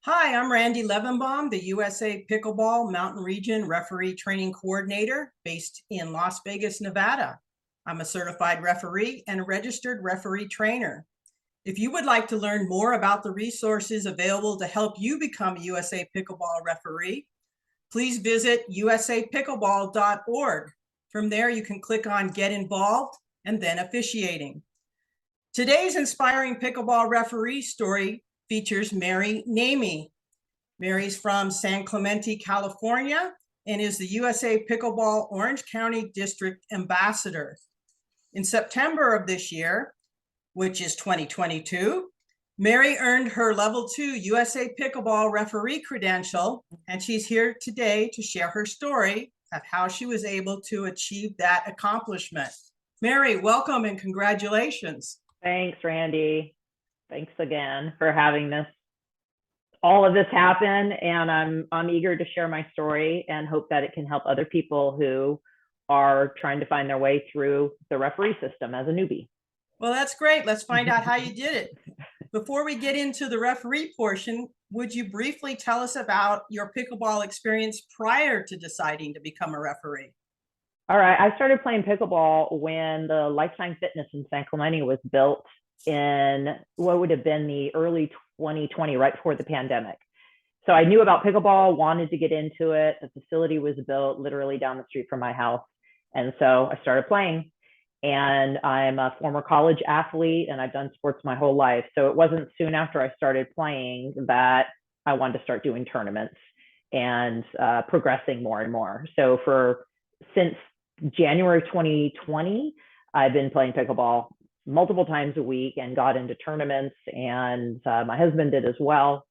Hi, I'm Randi Levenbaum, the USA Pickleball Mountain Region Referee Training Coordinator based in Las Vegas, Nevada. I'm a certified referee and a registered referee trainer. If you would like to learn more about the resources available to help you become a USA Pickleball referee, please visit usapickleball.org. From there, you can click on Get Involved and then Officiating. Today's inspiring pickleball referee story features Mary Naimie. Mary's from San Clemente, California, and is the USA Pickleball Orange County District Ambassador. In September of this year, which is 2022, Mary earned her Level 2 USA Pickleball Referee credential, and she's here today to share her story of how she was able to achieve that accomplishment. Mary, welcome and congratulations. Thanks, Randy. Thanks again for having all of this happen. And I'm eager to share my story and hope that it can help other people who are trying to find their way through the referee system as a newbie. Well, that's great. Let's find out how you did it. Before we get into the referee portion, would you briefly tell us about your pickleball experience prior to deciding to become a referee? All right. I started playing pickleball when the Lifetime Fitness in San Clemente was built in what would have been the early 2020, right before the pandemic. So I knew about pickleball, wanted to get into it. The facility was built literally down the street from my house. And so I started playing. And I'm a former college athlete and I've done sports my whole life. So it wasn't soon after I started playing that I wanted to start doing tournaments and progressing more and more. So since January 2020, I've been playing pickleball multiple times a week and got into tournaments, and my husband did as well.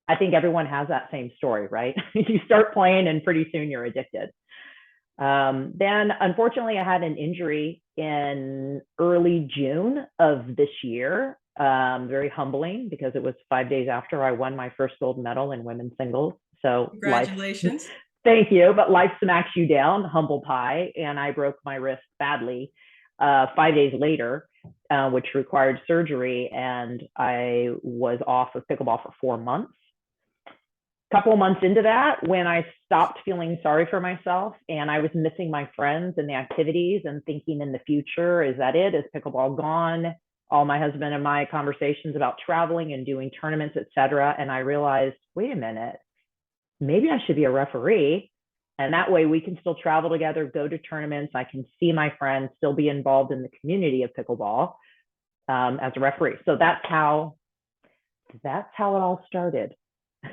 I think everyone has that same story, right? You start playing and pretty soon you're addicted. Then unfortunately I had an injury in early June of this year. Very humbling because it was 5 days after I won my first gold medal in women's singles. So congratulations. Thank you. But life smacks you down, humble pie. And I broke my wrist badly 5 days later, which required surgery. And I was off of pickleball for 4 months. Couple of months into that, when I stopped feeling sorry for myself and I was missing my friends and the activities and thinking in the future, is that it? Is pickleball gone? All my husband and my conversations about traveling and doing tournaments, etc. And I realized, wait a minute, maybe I should be a referee. And that way we can still travel together, go to tournaments. I can see my friends, still be involved in the community of pickleball as a referee. So that's how it all started.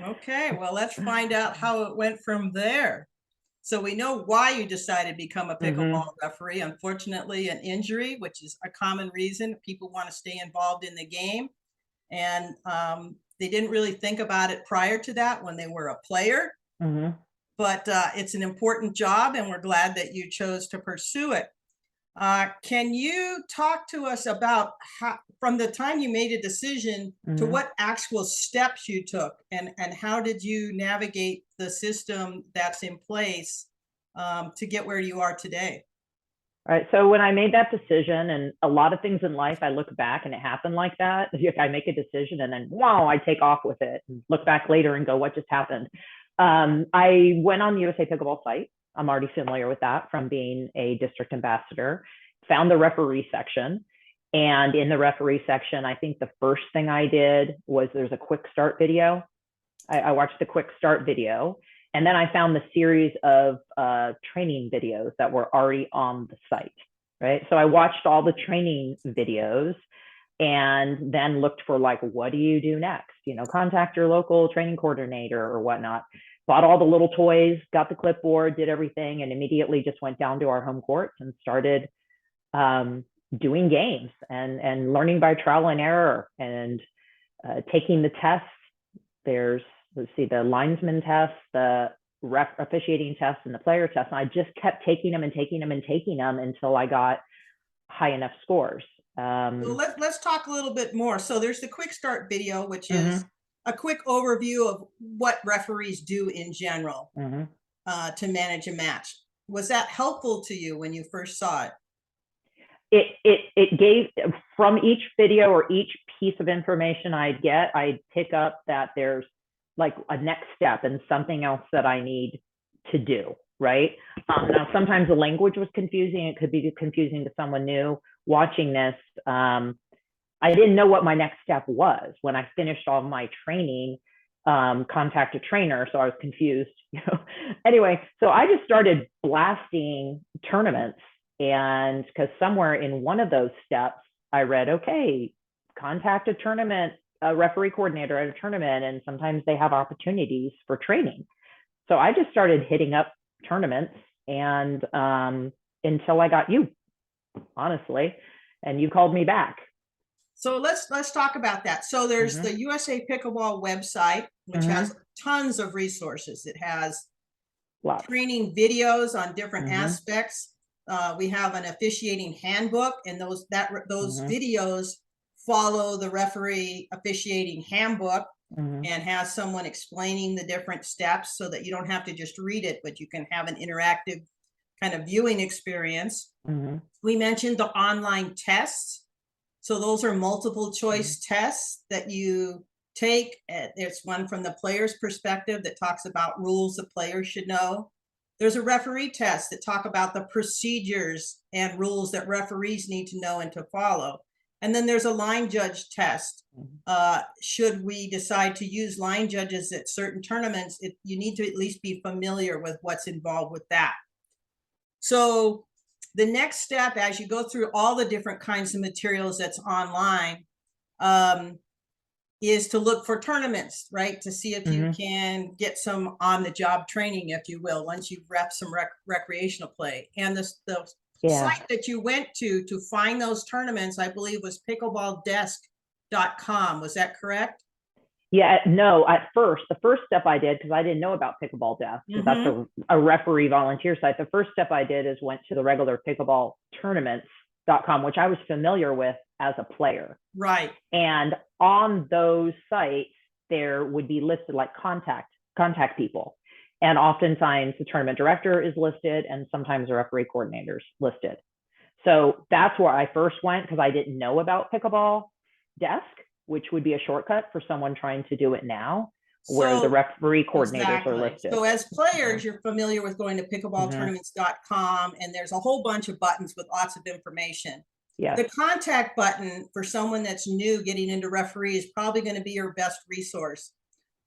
Okay, well, let's find out how it went from there. So we know why you decided to become a pickleball referee. Unfortunately, an injury, which is a common reason people want to stay involved in the game. And they didn't really think about it prior to that when they were a player. But it's an important job and we're glad that you chose to pursue it. Can you talk to us about how, from the time you made a decision to what actual steps you took and how did you navigate the system that's in place to get where you are today? All right. So when I made that decision, and a lot of things in life, I look back and it happened like that. If I make a decision and then, wow, I take off with it and look back later and go, what just happened? I went on the USA Pickleball site. I'm already familiar with that from being a district ambassador, found the referee section. And in the referee section, I think the first thing I did was there's a quick start video. I watched the quick start video. And then I found the series of training videos that were already on the site, right? So I watched all the training videos and then looked for like, what do you do next? You know, contact your local training coordinator or whatnot. Bought all the little toys, got the clipboard, did everything, and immediately just went down to our home courts and started doing games and learning by trial and error and taking the tests. There's, let's see, the linesman test, the officiating test, and the player test. And I just kept taking them and taking them and taking them until I got high enough scores. So let's talk a little bit more. So there's the quick start video, which is a quick overview of what referees do in general to manage a match. Was that helpful to you when you first saw it? It gave, from each video or each piece of information I'd pick up that there's like a next step and something else that I need to do, right? Now, sometimes the language was confusing. It could be confusing to someone new watching this. I didn't know what my next step was. When I finished all my training, contact a trainer, so I was confused. Anyway, so I just started blasting tournaments, and because somewhere in one of those steps, I read, okay, contact a tournament, a referee coordinator at a tournament, and sometimes they have opportunities for training. So I just started hitting up tournaments, and until I got you, honestly, and you called me back. So let's talk about that. So there's the USA Pickleball website, which has tons of resources. It has training videos on different aspects. We have an officiating handbook, and those videos follow the referee officiating handbook and has someone explaining the different steps so that you don't have to just read it, but you can have an interactive kind of viewing experience. We mentioned the online tests. So those are multiple choice tests that you take. There's one from the player's perspective that talks about rules the players should know. There's a referee test that talk about the procedures and rules that referees need to know and to follow. And then there's a line judge test. Should we decide to use line judges at certain tournaments, you need to at least be familiar with what's involved with that. So the next step, as you go through all the different kinds of materials that's online, is to look for tournaments, right? To see if you can get some on-the-job training, if you will, once you've repped some recreational play. And the site that you went to find those tournaments, I believe, was pickleballdesk.com. Was that correct? Yeah, no, at first, the first step I did, because I didn't know about Pickleball Desk, because that's a referee volunteer site. The first step I did is went to the regular pickleball tournaments.com, which I was familiar with as a player. Right. And on those sites, there would be listed like contact people. And oftentimes the tournament director is listed, and sometimes the referee coordinator is listed. So that's where I first went, because I didn't know about Pickleball Desk, which would be a shortcut for someone trying to do it now, where the referee coordinators are listed. So as players, you're familiar with going to pickleballtournaments.com, and there's a whole bunch of buttons with lots of information. Yes. The contact button for someone that's new getting into referee is probably going to be your best resource.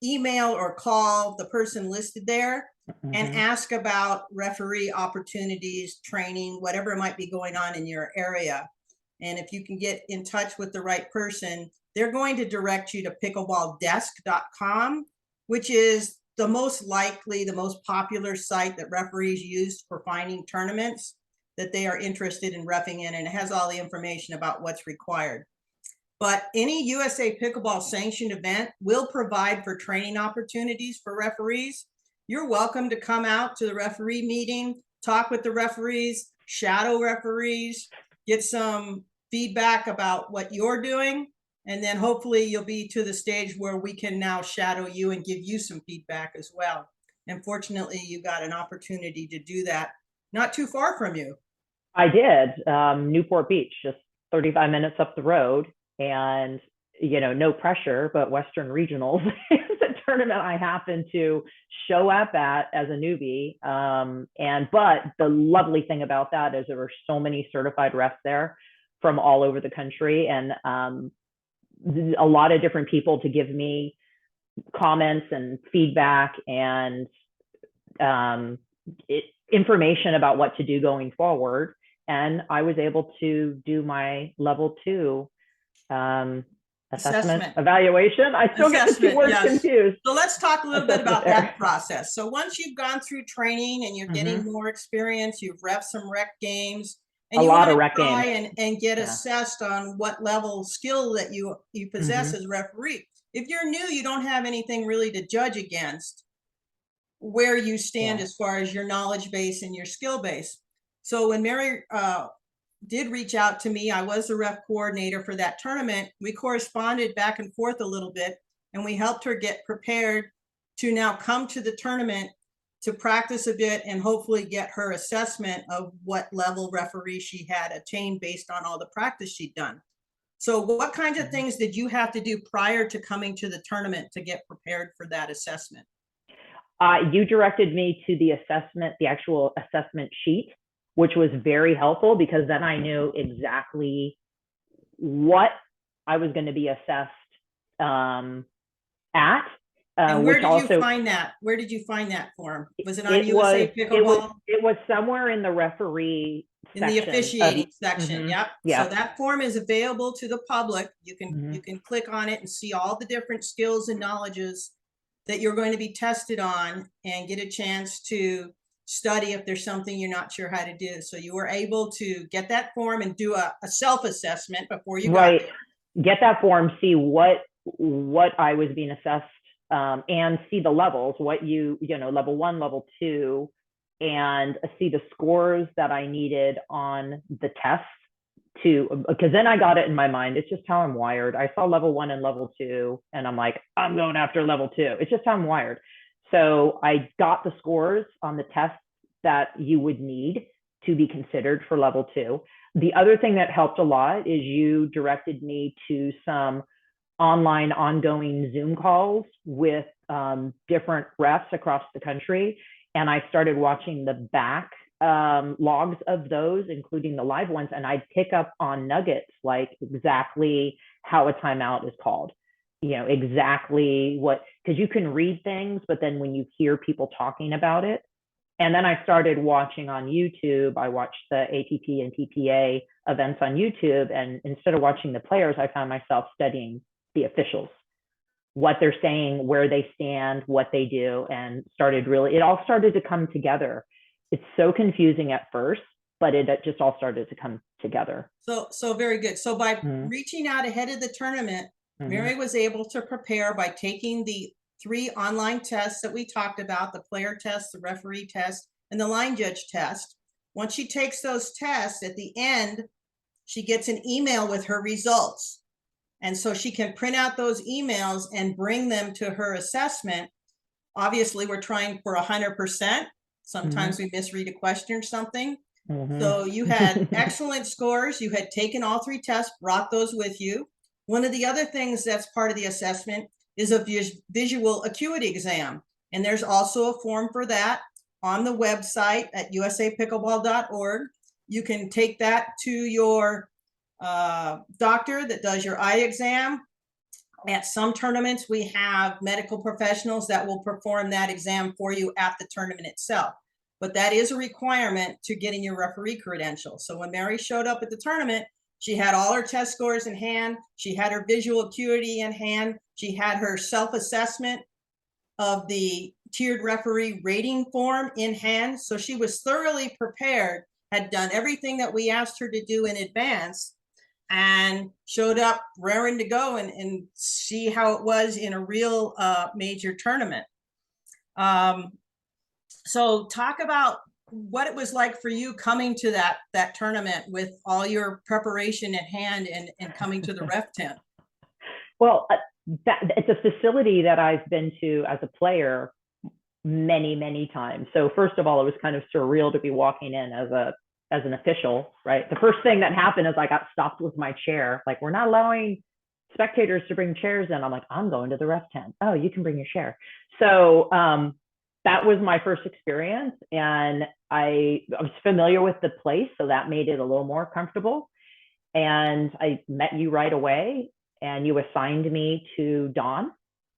Email or call the person listed there and ask about referee opportunities, training, whatever might be going on in your area. And if you can get in touch with the right person, they're going to direct you to pickleballdesk.com, which is the most likely, the most popular site that referees use for finding tournaments that they are interested in reffing in, and it has all the information about what's required. But any USA Pickleball sanctioned event will provide for training opportunities for referees. You're welcome to come out to the referee meeting, talk with the referees, shadow referees, get some feedback about what you're doing. And then hopefully you'll be to the stage where we can now shadow you and give you some feedback as well. And fortunately, you got an opportunity to do that not too far from you. I did. Newport Beach, just 35 minutes up the road. And, no pressure, but Western Regionals is a tournament I happened to show up at as a newbie. But the lovely thing about that is there were so many certified refs there from all over the country, and a lot of different people to give me comments and feedback and information about what to do going forward. And I was able to do my level 2 assessment evaluation. I still get the two words confused. So let's talk a little bit about that process. So once you've gone through training and you're getting more experience, you've reffed some rec games, and you want to try and get assessed on what level skill that you possess as a referee. If you're new, you don't have anything really to judge against where you stand as far as your knowledge base and your skill base. So when Mary did reach out to me, I was the ref coordinator for that tournament. We corresponded back and forth a little bit, and we helped her get prepared to now come to the tournament to practice a bit and hopefully get her assessment of what level referee she had attained based on all the practice she'd done. So what kinds of things did you have to do prior to coming to the tournament to get prepared for that assessment? You directed me to the assessment, the actual assessment sheet, which was very helpful because then I knew exactly what I was going to be assessed at. And where did you find that? Where did you find that form? Was it on USA Pickleball? It was somewhere in the referee in the officiating section. Yep. Yeah. So that form is available to the public. You can click on it and see all the different skills and knowledges that you're going to be tested on and get a chance to study if there's something you're not sure how to do. So you were able to get that form and do a self-assessment before you got there. Get that form, see what I was being assessed, and see the levels, what you know, level 1, level 2, and see the scores that I needed on the tests to, because then I got it in my mind. It's just how I'm wired. I saw level 1 and level 2 and I'm like, I'm going after level 2. It's just how I'm wired. So I got the scores on the tests that you would need to be considered for level 2. The other thing that helped a lot is you directed me to some online ongoing Zoom calls with different refs across the country. And I started watching the back logs of those, including the live ones. And I'd pick up on nuggets, like exactly how a timeout is called, you know, exactly what, because you can read things, but then when you hear people talking about it. And then I started watching on YouTube. I watched the ATP and TPA events on YouTube. And instead of watching the players, I found myself studying the officials, what they're saying, where they stand, what they do, and it all started to come together. It's so confusing at first, but it just all started to come together. So very good. So by reaching out ahead of the tournament, Mary was able to prepare by taking the 3 online tests that we talked about, the player test, the referee test, and the line judge test. Once she takes those tests, at the end, she gets an email with her results. And so she can print out those emails and bring them to her assessment. Obviously, we're trying for 100%. Sometimes we misread a question or something. So you had excellent scores. You had taken all 3 tests, brought those with you. One of the other things that's part of the assessment is a visual acuity exam. And there's also a form for that on the website at usapickleball.org. You can take that to your doctor that does your eye exam. At some tournaments, we have medical professionals that will perform that exam for you at the tournament itself. But that is a requirement to getting your referee credential. So when Mary showed up at the tournament, she had all her test scores in hand. She had her visual acuity in hand. She had her self-assessment of the tiered referee rating form in hand. So she was thoroughly prepared, had done everything that we asked her to do in advance, and showed up raring to go and see how it was in a real major tournament. So talk about what it was like for you coming to that tournament with all your preparation at hand and coming to the ref tent. Well, it's a facility that I've been to as a player many, many times. So first of all, it was kind of surreal to be walking in as an official, right? The first thing that happened is I got stopped with my chair. Like, we're not allowing spectators to bring chairs in. I'm like, I'm going to the ref tent. Oh, you can bring your chair. So that was my first experience. And I was familiar with the place, so that made it a little more comfortable. And I met you right away, and you assigned me to Don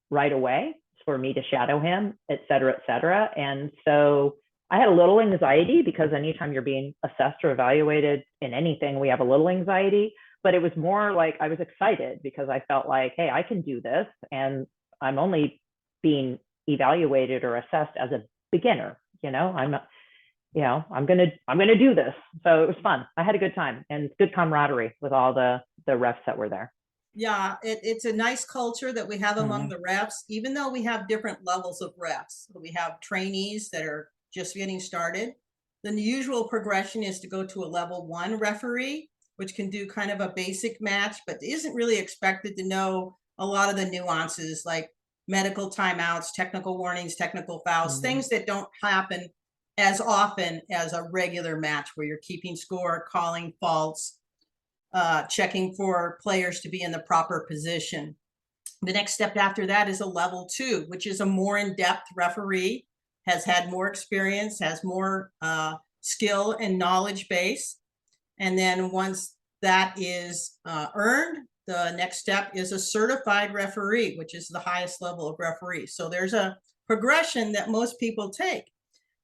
right away for me to shadow him, et cetera, et cetera. And so I had a little anxiety, because anytime you're being assessed or evaluated in anything, we have a little anxiety, but it was more like I was excited because I felt like, hey, I can do this, and I'm only being evaluated or assessed as a beginner. You know, I'm not, you know, I'm gonna do this. So it was fun. I had a good time and good camaraderie with all the refs that were there. Yeah, it's a nice culture that we have among the refs, even though we have different levels of refs. We have trainees that are just getting started. Then the usual progression is to go to a level 1 referee, which can do kind of a basic match, but isn't really expected to know a lot of the nuances, like medical timeouts, technical warnings, technical fouls, things that don't happen as often as a regular match where you're keeping score, calling faults. checking for players to be in the proper position. The next step after that is a level 2, which is a more in-depth referee, has had more experience, has more skill and knowledge base. And then once that is earned, the next step is a certified referee, which is the highest level of referee. So there's a progression that most people take.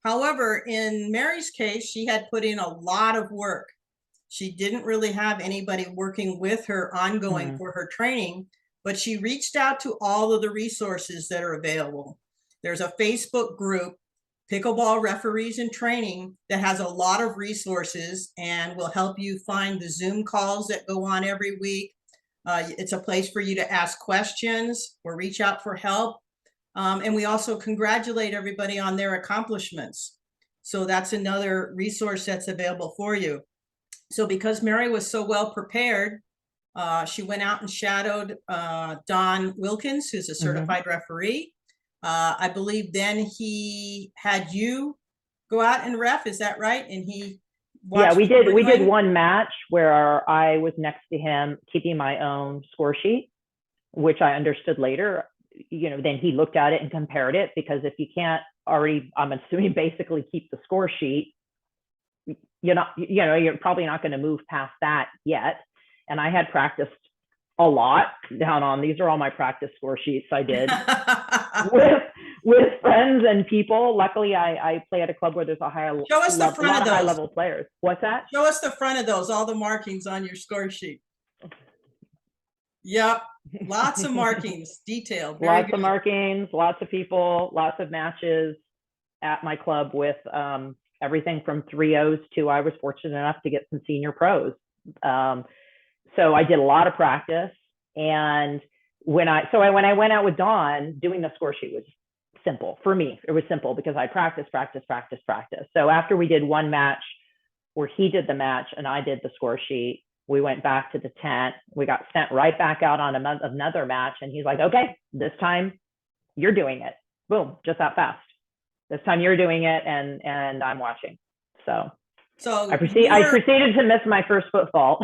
However, in Mary's case, she had put in a lot of work. She didn't really have anybody working with her ongoing for her training, but she reached out to all of the resources that are available. There's a Facebook group, Pickleball Referees in Training, that has a lot of resources and will help you find the Zoom calls that go on every week. It's a place for you to ask questions or reach out for help. And we also congratulate everybody on their accomplishments. So that's another resource that's available for you. So because Mary was so well prepared, she went out and shadowed Don Wilkins, who's a certified referee. I believe then he had you go out and ref, is that right? And he watched. Yeah, we did one match where I was next to him keeping my own score sheet, which I understood later. Then he looked at it and compared it, because if you can't already, I'm assuming, basically keep the score sheet, you're probably not going to move past that yet. And I had practiced a lot down on, these are all my practice score sheets I did with friends and people. Luckily, I play at a club where there's a higher level, Show us the front of those. High level players. What's that? Show us the front of those, all the markings on your score sheet. Yep, lots of markings, detailed. Lots of markings, lots of people, lots of matches at my club with everything from 3-0s to, I was fortunate enough to get some senior pros. So I did a lot of practice. And when I went out with Dawn, doing the score sheet was simple for me. It was simple because I practiced. So after we did one match where he did the match and I did the score sheet, we went back to the tent. We got sent right back out on another match. And he's like, okay, this time you're doing it. Boom, just that fast. This time you're doing it and I'm watching. So I proceeded to miss my first foot fault.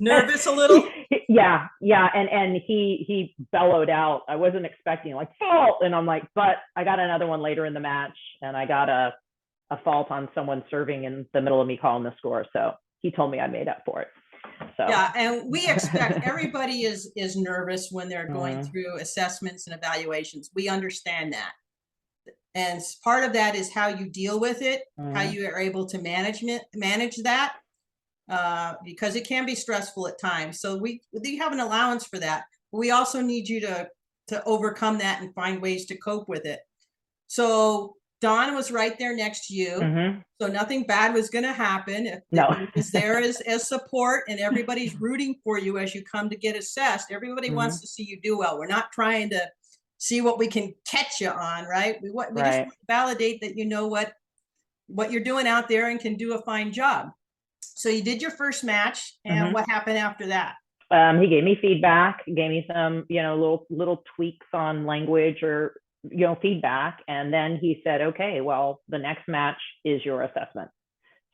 Nervous a little? Yeah. And he bellowed out. I wasn't expecting like fault. And I'm like, but I got another one later in the match and I got a fault on someone serving in the middle of me calling the score. So he told me I made up for it. So yeah, and we expect everybody is nervous when they're going through assessments and evaluations. We understand that. And part of that is how you deal with it, how you are able to manage that, because it can be stressful at times. So we have an allowance for that. But we also need you to overcome that and find ways to cope with it. So Dawn was right there next to you. So nothing bad was going to happen. Because there is as support and everybody's rooting for you as you come to get assessed. Everybody wants to see you do well. We're not trying to see what we can catch you on, right? We just want to validate that you know what you're doing out there and can do a fine job. So you did your first match, and what happened after that? He gave me feedback, gave me some, little tweaks on language or, feedback. And then he said, okay, well, the next match is your assessment.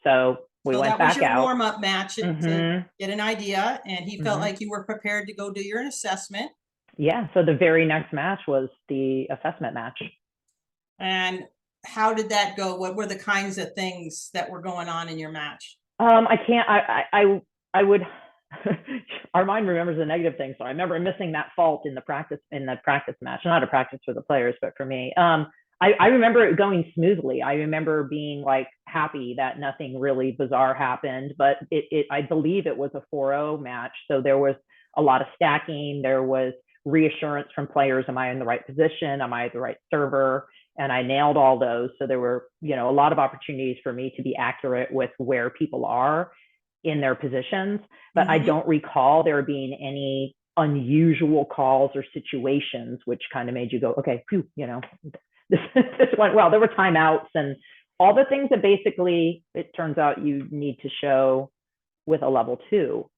So we went back out. That was your warm-up match to get an idea. And he felt like you were prepared to go do your assessment. Yeah. So the very next match was the assessment match. And how did that go? What were the kinds of things that were going on in your match? I would, our mind remembers the negative things. So I remember missing that fault in the practice match, not a practice for the players, but for me. I remember it going smoothly. I remember being like happy that nothing really bizarre happened, but I believe it was a 4-0 match. So there was a lot of stacking. There was reassurance from players. Am I in the right position? Am I the right server? And I nailed all those. So there were, a lot of opportunities for me to be accurate with where people are in their positions. But I don't recall there being any unusual calls or situations which kind of made you go, okay, phew, this went well. There were timeouts and all the things that basically it turns out you need to show with a level 2.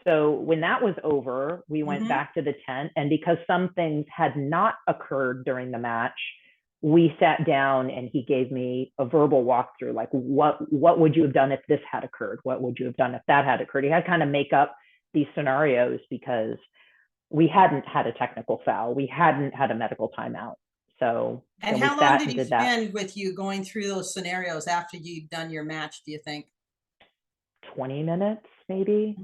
So when that was over, we went back to the tent, and because some things had not occurred during the match, we sat down and he gave me a verbal walkthrough, like what would you have done if this had occurred? What would you have done if that had occurred? He had to kind of make up these scenarios because we hadn't had a technical foul. We hadn't had a medical timeout. So and how long did he spend with you going through those scenarios after you'd done your match, do you think? 20 minutes, maybe.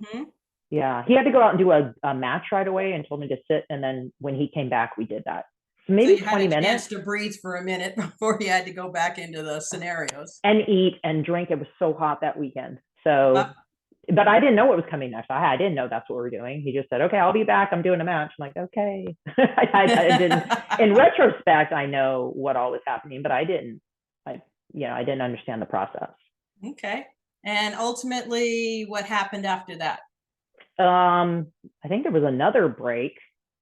Yeah, he had to go out and do a match right away and told me to sit. And then when he came back, we did that. So maybe so 20 minutes to breathe for a minute before you had to go back into the scenarios and eat and drink. It was so hot that weekend. So, but I didn't know what was coming next. I didn't know that's what we were doing. He just said, okay, I'll be back. I'm doing a match. I'm like, okay. I didn't, in retrospect, I know what all was happening, but I didn't understand the process. Okay. And ultimately what happened after that? I think there was another break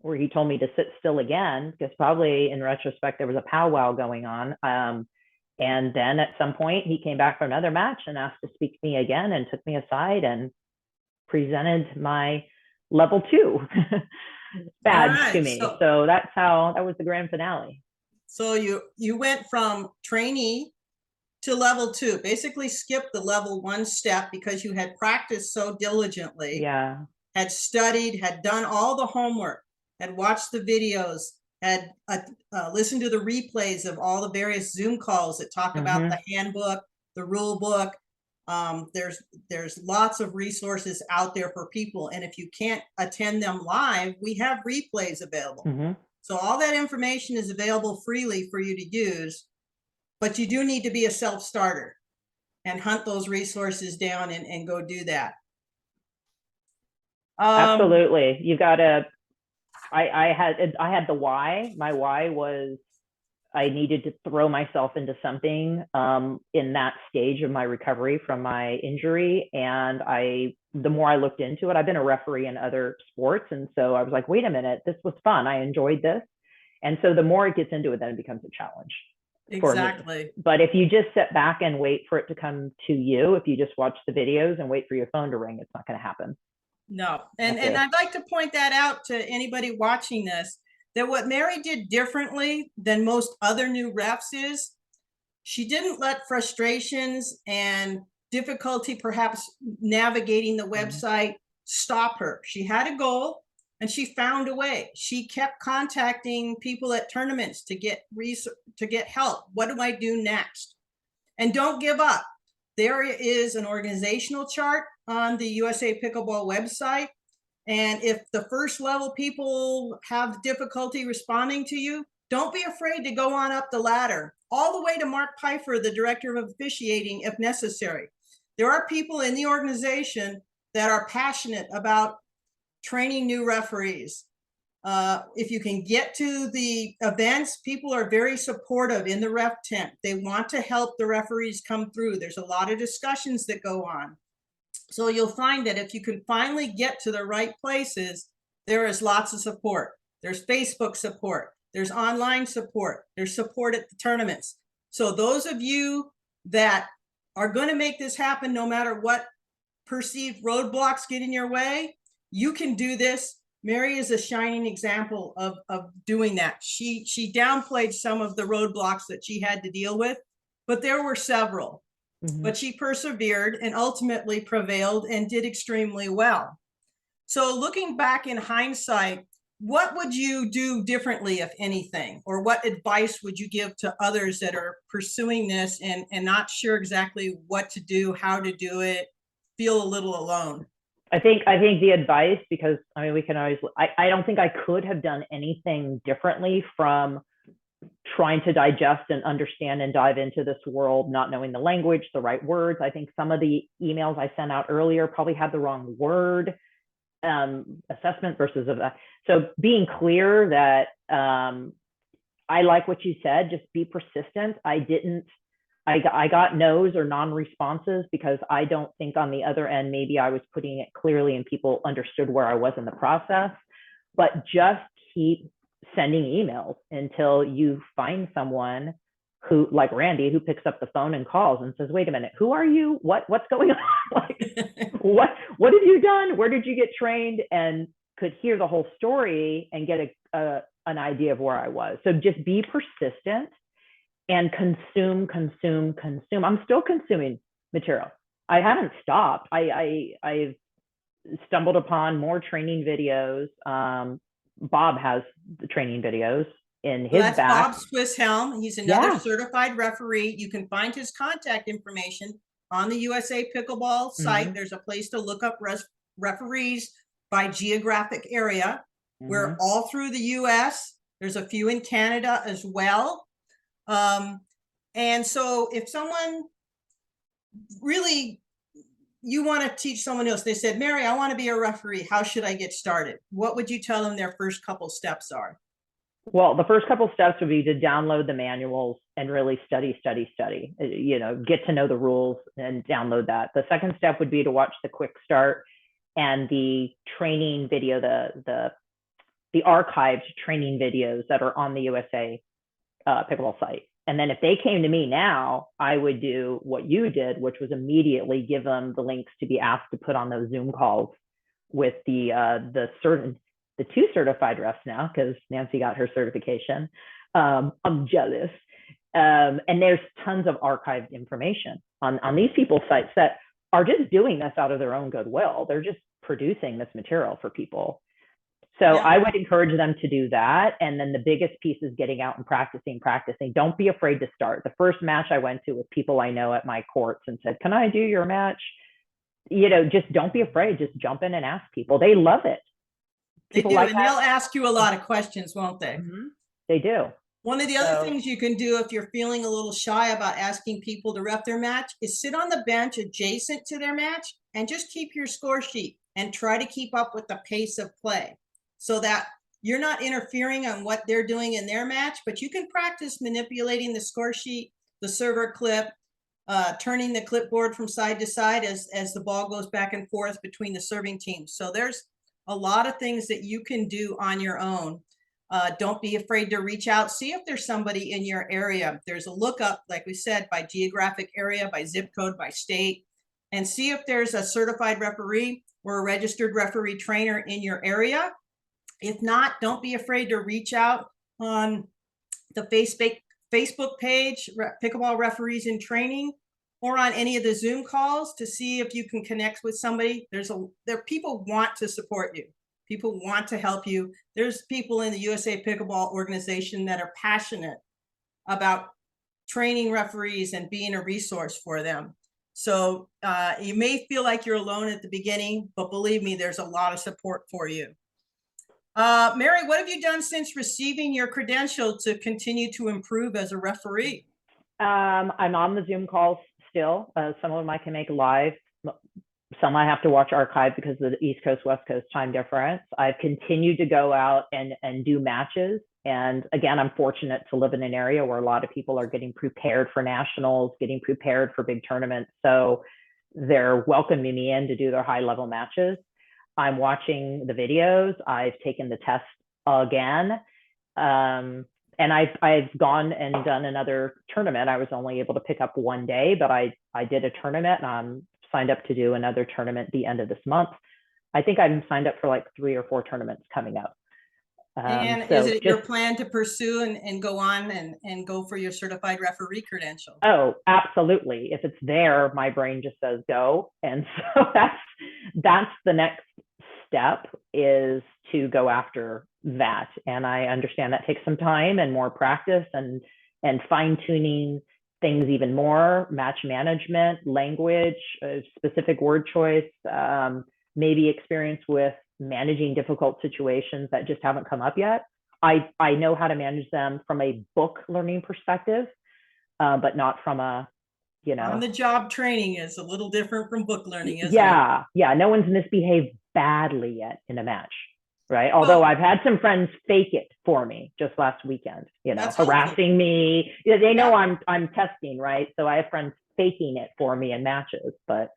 where he told me to sit still again, because probably in retrospect, there was a powwow going on. And then at some point he came back for another match and asked to speak to me again and took me aside and presented my level 2 badge to me. So that was the grand finale. So you went from trainee to level 2, basically skipped the level 1 step because you had practiced so diligently. Yeah. Had studied, had done all the homework, had watched the videos, had listened to the replays of all the various Zoom calls that talk about the handbook, the rule book. There's lots of resources out there for people. And if you can't attend them live, we have replays available. So all that information is available freely for you to use, but you do need to be a self-starter and hunt those resources down and go do that. Absolutely. You got to, I had the why. My why was I needed to throw myself into something in that stage of my recovery from my injury. And the more I looked into it, I've been a referee in other sports. And so I was like, wait a minute, this was fun. I enjoyed this. And so the more it gets into it, then it becomes a challenge. Exactly. But if you just sit back and wait for it to come to you, if you just watch the videos and wait for your phone to ring, it's not going to happen. No. And I'd like to point that out to anybody watching this, that what Mary did differently than most other new refs is she didn't let frustrations and difficulty perhaps navigating the website stop her. She had a goal and she found a way. She kept contacting people at tournaments to get help. What do I do next? And don't give up. There is an organizational chart on the USA Pickleball website. And if the first level people have difficulty responding to you, don't be afraid to go on up the ladder, all the way to Mark Pfeiffer, the director of officiating, if necessary. There are people in the organization that are passionate about training new referees. If you can get to the events, people are very supportive in the ref tent. They want to help the referees come through. There's a lot of discussions that go on. So you'll find that if you can finally get to the right places, there is lots of support. There's Facebook support. There's online support. There's support at the tournaments. So those of you that are going to make this happen, no matter what perceived roadblocks get in your way, you can do this. Mary is a shining example of doing that. She downplayed some of the roadblocks that she had to deal with, but there were several. But she persevered and ultimately prevailed and did extremely well. So looking back in hindsight, what would you do differently, if anything? Or what advice would you give to others that are pursuing this and not sure exactly what to do, how to do it, feel a little alone? I think the advice, because I mean, we can always, I don't think I could have done anything differently from trying to digest and understand and dive into this world, not knowing the language, the right words. I think some of the emails I sent out earlier probably had the wrong word, assessment versus of that. So being clear that I like what you said, just be persistent. I got no's or non-responses because I don't think on the other end, maybe I was putting it clearly and people understood where I was in the process, but just keep sending emails until you find someone who, like Randi, who picks up the phone and calls and says, wait a minute, who are you? What's going on? Like, what have you done? Where did you get trained? And could hear the whole story and get an idea of where I was. So just be persistent and consume. I'm still consuming material. I haven't stopped. I've stumbled upon more training videos. Bob has the training videos in his That's back. Bob Swisshelm. He's another certified referee. You can find his contact information on the USA Pickleball site. There's a place to look up referees by geographic area. We're all through the US. There's a few in Canada as well. And so if someone really, you want to teach someone else, they said, Mary, I want to be a referee. How should I get started? What would you tell them their first couple steps are? Well, the first couple steps would be to download the manuals and really study, you know, get to know the rules and download that. The second step would be to watch the quick start and the training video, the archived training videos that are on the USA Pickleball site. And then if they came to me now, I would do what you did, which was immediately give them the links to be asked to put on those Zoom calls with the two certified refs now, because Nancy got her certification. I'm jealous. And there's tons of archived information on these people's sites that are just doing this out of their own goodwill. They're just producing this material for people. So I would encourage them to do that. And then the biggest piece is getting out and practicing. Don't be afraid to start. The first match I went to with people I know at my courts and said, can I do your match? You know, just don't be afraid. Just jump in and ask people. They love it. They do, and they'll ask you a lot of questions, won't they? They do. One of the other things you can do if you're feeling a little shy about asking people to ref their match is sit on the bench adjacent to their match and just keep your score sheet and try to keep up with the pace of play so that you're not interfering on what they're doing in their match, but you can practice manipulating the score sheet, the server clip, turning the clipboard from side to side as the ball goes back and forth between the serving teams. So there's a lot of things that you can do on your own. Don't be afraid to reach out. See if there's somebody in your area. There's a lookup, like we said, by geographic area, by zip code, by state, and see if there's a certified referee or a registered referee trainer in your area. If not, don't be afraid to reach out on the Facebook page, Pickleball Referees in Training, or on any of the Zoom calls to see if you can connect with somebody. People want to support you. People want to help you. There's people in the USA Pickleball organization that are passionate about training referees and being a resource for them. So you may feel like you're alone at the beginning, but believe me, there's a lot of support for you. Mary, what have you done since receiving your credential to continue to improve as a referee? I'm on the Zoom calls still. Some of them I can make live. Some I have to watch archive because of the East Coast, West Coast time difference. I've continued to go out and do matches. And again, I'm fortunate to live in an area where a lot of people are getting prepared for nationals, getting prepared for big tournaments. So they're welcoming me in to do their high level matches. I'm watching the videos. I've taken the test again. And I've gone and done another tournament. I was only able to pick up one day, but I did a tournament and I'm signed up to do another tournament at the end of this month. I think I'm signed up for like 3 or 4 tournaments coming up. And so is it your plan to pursue and go on and go for your certified referee credential? Oh, absolutely. If it's there, my brain just says go. And so that's the next step, is to go after that. And I understand that takes some time and more practice and fine tuning things even more, match management, language, specific word choice, maybe experience with managing difficult situations that just haven't come up yet. I know how to manage them from a book learning perspective, but not from a, you know. On the job training is a little different from book learning, isn't it? Yeah. No one's misbehaved badly yet in a match, right? Although I've had some friends fake it for me just last weekend, you know, harassing me. They know I'm testing, right? So I have friends faking it for me in matches, but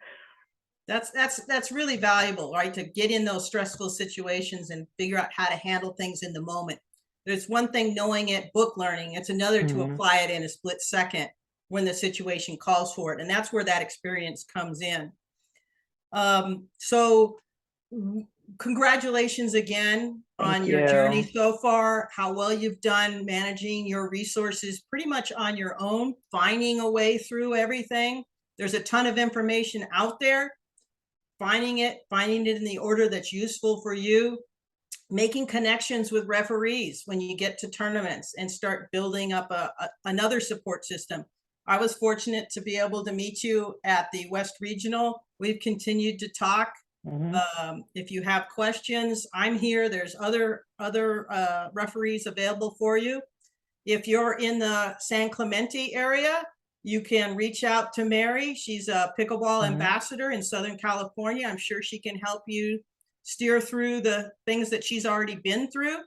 that's really valuable, right? To get in those stressful situations and figure out how to handle things in the moment. There's one thing knowing it, book learning. It's another to apply it in a split second when the situation calls for it. And that's where that experience comes in. So congratulations again Thank on your you. journey so far, how well you've done managing your resources pretty much on your own, finding a way through everything. There's a ton of information out there, finding it in the order that's useful for you, making connections with referees when you get to tournaments and start building up another support system. I was fortunate to be able to meet you at the West Regional. We've continued to talk. If you have questions, I'm here. There's other referees available for you. If you're in the San Clemente area, you can reach out to Mary. She's a pickleball ambassador in Southern California. I'm sure she can help you steer through the things that she's already been through.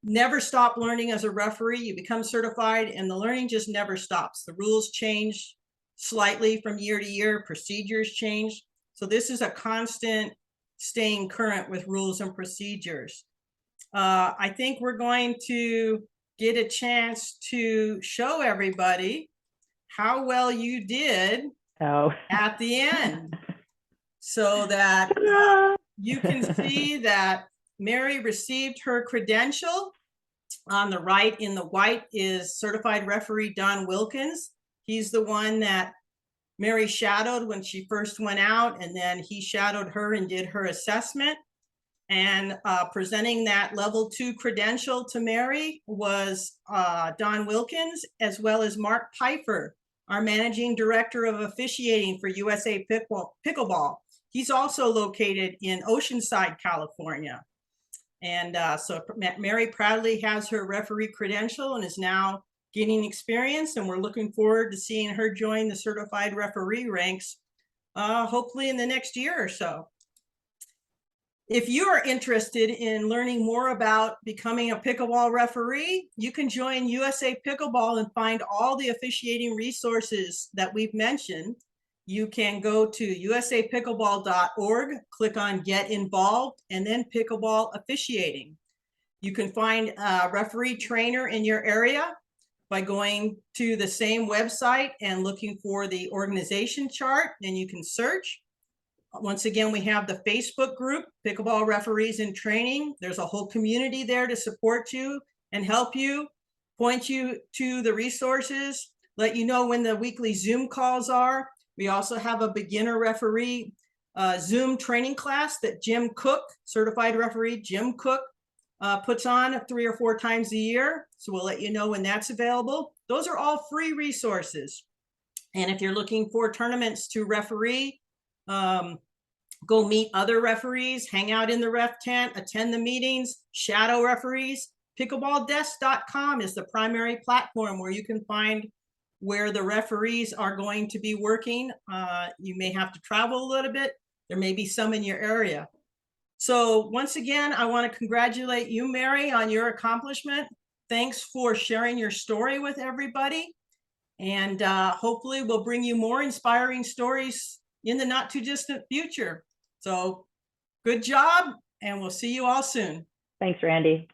Never stop learning as a referee. You become certified and the learning just never stops. The rules change slightly from year to year, procedures change. So this is a constant staying current with rules and procedures. I think we're going to get a chance to show everybody how well you did at the end, so that you can see that Mary received her credential. On the right in the white is certified referee Don Wilkins. He's the one that Mary shadowed when she first went out, and then he shadowed her and did her assessment. And presenting that level 2 credential to Mary was Don Wilkins, as well as Mark Pfeiffer, our managing director of officiating for USA Pickleball. He's also located in Oceanside, California. And so Mary proudly has her referee credential and is now gaining experience, and we're looking forward to seeing her join the certified referee ranks, hopefully in the next year or so. If you are interested in learning more about becoming a pickleball referee, you can join USA Pickleball and find all the officiating resources that we've mentioned. You can go to usapickleball.org, click on Get Involved, and then Pickleball Officiating. You can find a referee trainer in your area by going to the same website and looking for the organization chart, and you can search. Once again, we have the Facebook group, Pickleball Referees in Training. There's a whole community there to support you and help you, point you to the resources, let you know when the weekly Zoom calls are. We also have a beginner referee Zoom training class that Jim Cook, certified referee Jim Cook, puts on 3 or 4 times a year. So we'll let you know when that's available. Those are all free resources. And if you're looking for tournaments to referee, go meet other referees, hang out in the ref tent, attend the meetings, shadow referees. Pickleballdesk.com is the primary platform where you can find where the referees are going to be working. You may have to travel a little bit. There may be some in your area. So once again, I want to congratulate you, Mary, on your accomplishment. Thanks for sharing your story with everybody. And hopefully we'll bring you more inspiring stories in the not too distant future. So good job, and we'll see you all soon. Thanks, Randy.